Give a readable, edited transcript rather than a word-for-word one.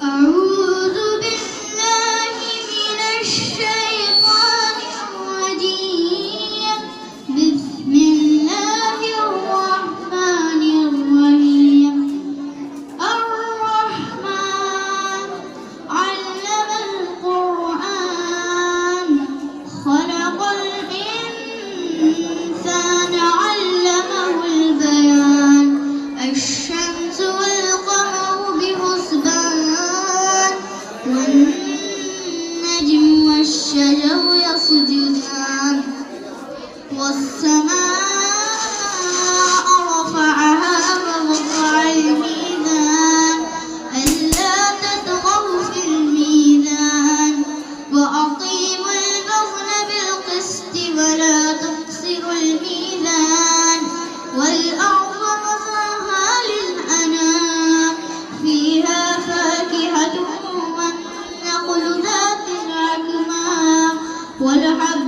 أعوذ بالله من الشيطان الرجيم. بسم الله الرحمن الرحيم. الرحمن علم القرآن خلق الإنسان علمه البيان. الشمس والقمر بحسبان والنجم والشجر يسجدان والسماء رفعها ووضع الميزان ألا تطغوا في الميزان وأقيموا الوزن بالقسط ولا تخسروا الميزان والأرض وضعها للأنام فيها فاكهة والنخل ذات الأكمام والحب